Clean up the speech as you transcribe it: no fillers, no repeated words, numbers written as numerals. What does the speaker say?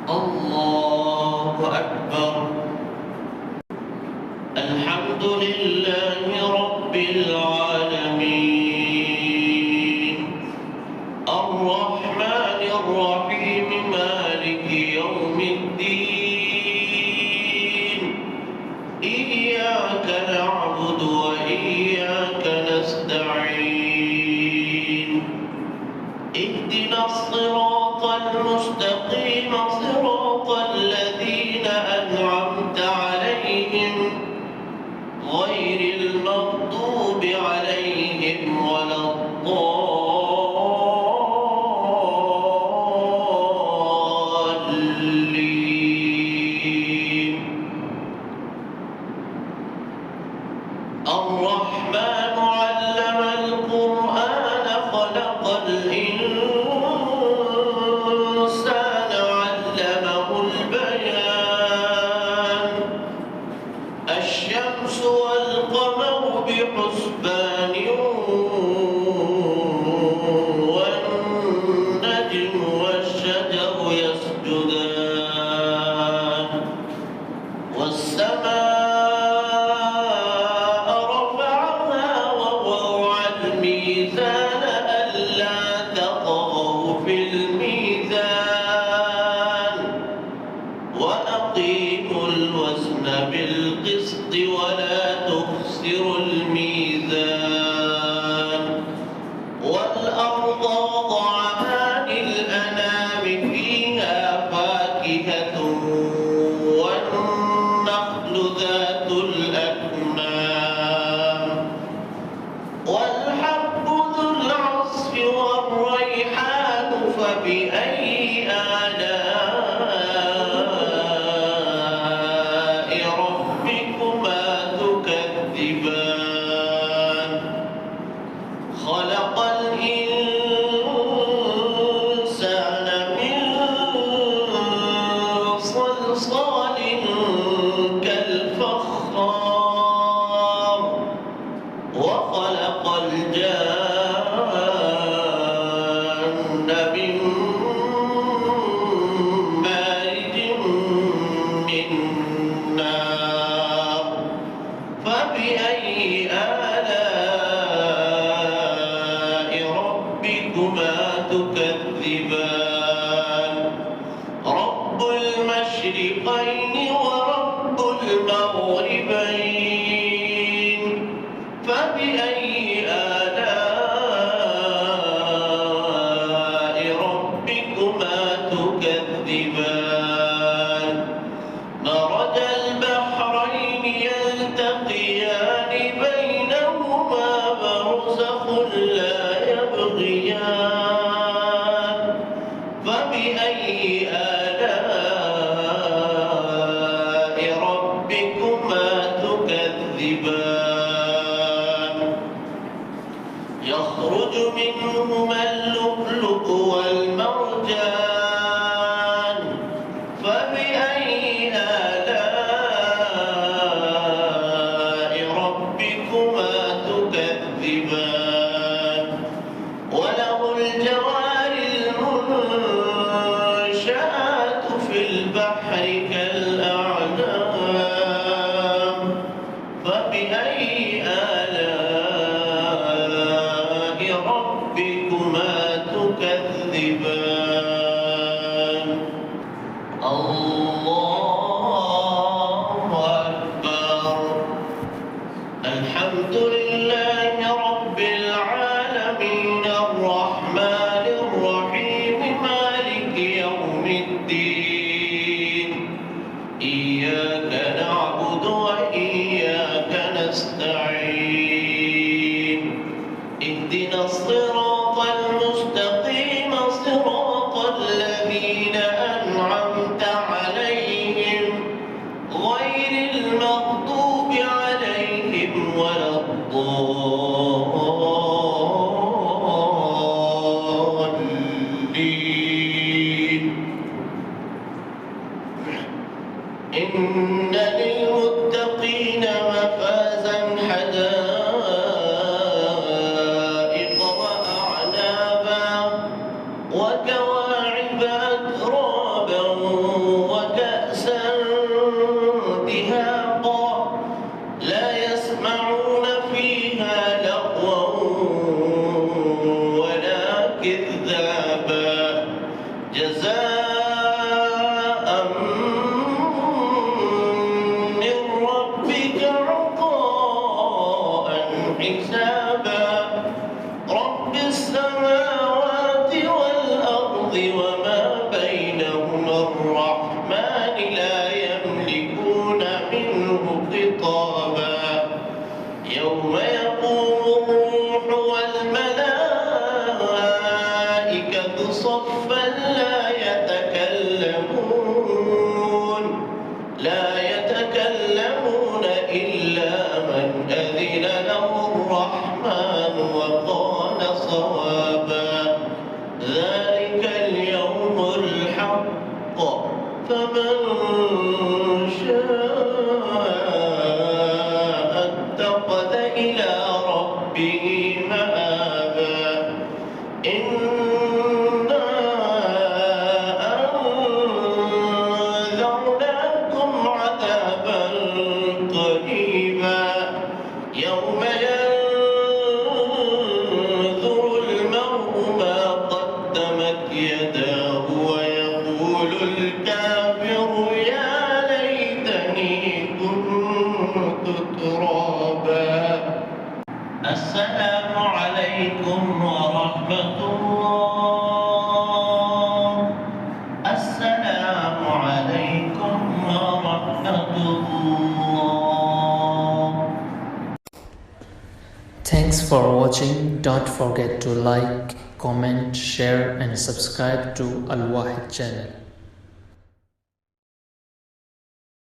الله أكبر. الحمد لله رب العالمين الرحمن الرحيم مالك يوم الدين إياك نعبد وإياك نستعين اهدنا الصراط المستقيم صراط الذين أنعمت عليهم غير المغضوب عليهم ولا الضالين. الرحمن علم القرآن خلق الإنسان علمه البيان الشمس والقمر بحسبان والنجم والشجر يسجدان والسماء رفعها ووضع الميزان ألا تطغوا في الميزان وأقيموا الوزن بالقسط ولا تخسروا الميزان والأرض وضعها للأنام فيها فاكهة والنخل ذات الأكمام والحب ذو العصف والريحان فبأي آلاء ربكما تكذبان خلق الإنسان من صلصال كالفخار وخلق الجان من مارج من نار فبأي آلاء ربكما تكذبان رب المشرقين ورب المغربين فبأي آلاء ربكما تكذبان مرج البحرين يلتقيان بينهما برزخ لا يبغيان فبأي آلاء ربكما تكذبان يخرج منهما اللؤلؤ والمرجان فبأي آلاء ربكما تكذبان وله الجوار المنشآت في البحر كالأعلام فبأي آلاء ربكما تكذبان الله أكبر. الحمد لله رب العالمين الرحمن الرحيم مالك يوم الدين إياك نعبد وإياك نستعين اهدنا الصراط المستقيم صراط الذين أنعمت عليهم غير المغضوب عليهم ولا الضالين. إن للمتقين مفازا حدائق وأعنابا وكواعب أترابا وكأسا دهاقا لا يسمعون فيها لغوا ولا كذابا جزاء من ربك عطاء حسابا رب السماوات والأرض وما بينهما الرحمن لا يملكون منه خطابا يوم يقوم الروح والملائكة صفا لا يتكلمون إلا من أذن له الرحمن وقال صوابا ذلك اليوم الحق فمن شاء اتخذ إلى ربه مآبا إنا أنذرناكم عذابا قريبا يوم ينظر المرء ما قدمت يداه ويقول الكافر يا ليتني كنت ترابا السلام عليكم ورحمة الله السلام عليكم ورحمة الله. Thanks for watching. Don't forget to like, comment, share and subscribe to Al Wahid channel.